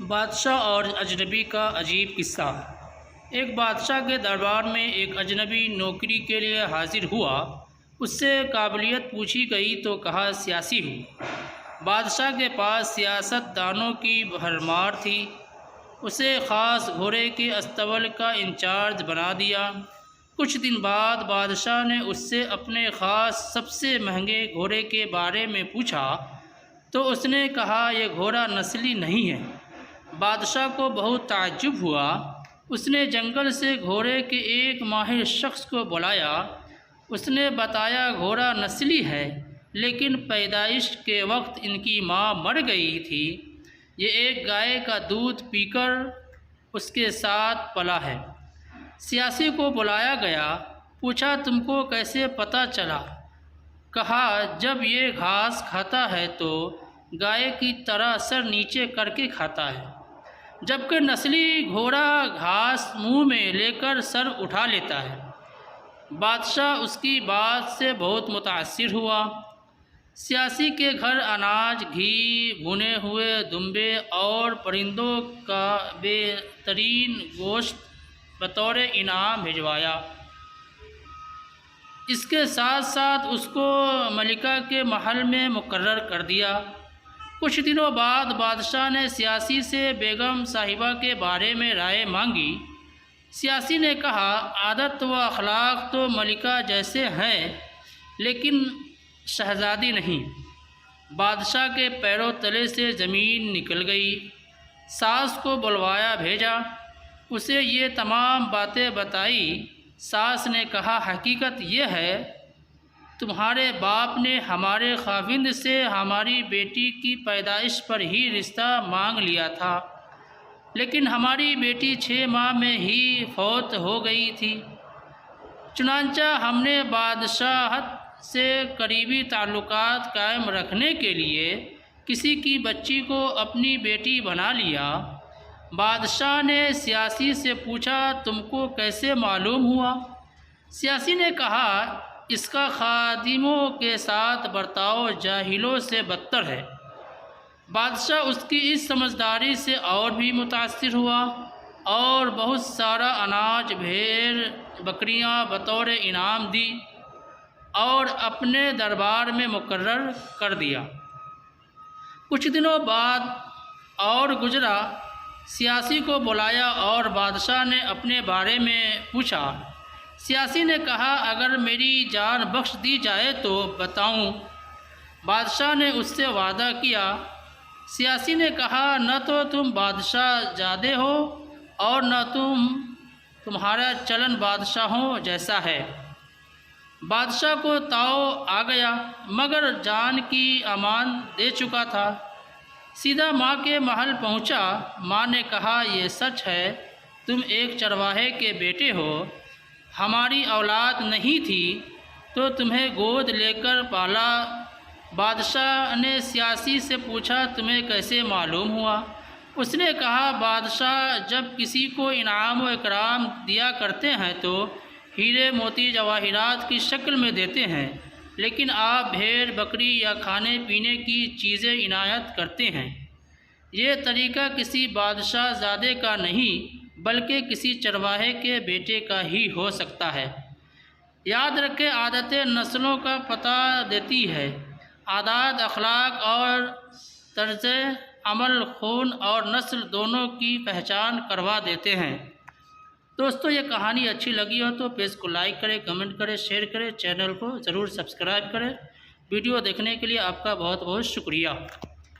बादशाह और अजनबी का अजीब किस्सा। एक बादशाह के दरबार में एक अजनबी नौकरी के लिए हाजिर हुआ। उससे काबिलियत पूछी गई तो कहा सियासी हूँ। बादशाह के पास सियासतदानों की भरमार थी। उसे ख़ास घोड़े के अस्तबल का इंचार्ज बना दिया। कुछ दिन बाद बादशाह ने उससे अपने ख़ास सबसे महंगे घोड़े के बारे में पूछा तो उसने कहा यह घोड़ा नस्ली नहीं है। बादशाह को बहुत ताज्जुब हुआ। उसने जंगल से घोड़े के एक माहिर शख्स को बुलाया। उसने बताया घोड़ा नस्ली है, लेकिन पैदाइश के वक्त इनकी माँ मर गई थी। ये एक गाय का दूध पीकर उसके साथ पला है। सियासी को बुलाया गया। पूछा तुमको कैसे पता चला? कहा जब ये घास खाता है तो गाय की तरह सर नीचे करके खाता है, जबकि नस्ली घोड़ा घास मुंह में लेकर सर उठा लेता है। बादशाह उसकी बात से बहुत मुतासिर हुआ। सियासी के घर अनाज, घी, भुने हुए दुम्बे और परिंदों का बेहतरीन गोश्त बतौर इनाम भिजवाया। इसके साथ साथ उसको मलिका के महल में मुकर्रर कर दिया। कुछ दिनों बाद बादशाह ने सियासी से बेगम साहिबा के बारे में राय मांगी। सियासी ने कहा आदत व अखलाक तो मलिका जैसे हैं, लेकिन शहज़ादी नहीं। बादशाह के पैरों तले से ज़मीन निकल गई। सास को बुलवाया भेजा। उसे ये तमाम बातें बताई। सास ने कहा हकीकत यह है तुम्हारे बाप ने हमारे खाविंद से हमारी बेटी की पैदाइश पर ही रिश्ता मांग लिया था, लेकिन हमारी बेटी 6 माह में ही फौत हो गई थी। चुनांचा हमने बादशाहत से करीबी ताल्लुकात कायम रखने के लिए किसी की बच्ची को अपनी बेटी बना लिया। बादशाह ने सियासी से पूछा तुमको कैसे मालूम हुआ? सियासी ने कहा इसका खादिमों के साथ बर्ताव जाहिलों से बदतर है। बादशाह उसकी इस समझदारी से और भी मुतासिर हुआ और बहुत सारा अनाज, भेड़, बकरियां बतौर इनाम दी और अपने दरबार में मुकर्रर कर दिया। कुछ दिनों बाद और गुजरा। सियासी को बुलाया और बादशाह ने अपने बारे में पूछा। सियासी ने कहा अगर मेरी जान बख्श दी जाए तो बताऊं। बादशाह ने उससे वादा किया। सियासी ने कहा न तो तुम बादशाह ज़ादे हो और न तुम्हारा चलन बादशाहों जैसा है। बादशाह को ताव आ गया, मगर जान की अमान दे चुका था। सीधा माँ के महल पहुँचा। माँ ने कहा ये सच है, तुम एक चरवाहे के बेटे हो। हमारी औलाद नहीं थी तो तुम्हें गोद लेकर पाला। बादशाह ने सियासी से पूछा तुम्हें कैसे मालूम हुआ? उसने कहा बादशाह जब किसी को इनाम व इकराम दिया करते हैं तो हीरे मोती जवाहिरात की शक्ल में देते हैं, लेकिन आप भेड़, बकरी या खाने पीने की चीज़ें इनायत करते हैं। ये तरीका किसी बादशाह ज़ादे का नहीं बल्कि किसी चरवाहे के बेटे का ही हो सकता है। याद रखें आदतें नस्लों का पता देती है। आदात, अखलाक और तर्ज अमल खून और नस्ल दोनों की पहचान करवा देते हैं। दोस्तों ये कहानी अच्छी लगी हो तो पेज को लाइक करें, कमेंट करें, शेयर करें, चैनल को ज़रूर सब्सक्राइब करें। वीडियो देखने के लिए आपका बहुत बहुत शुक्रिया।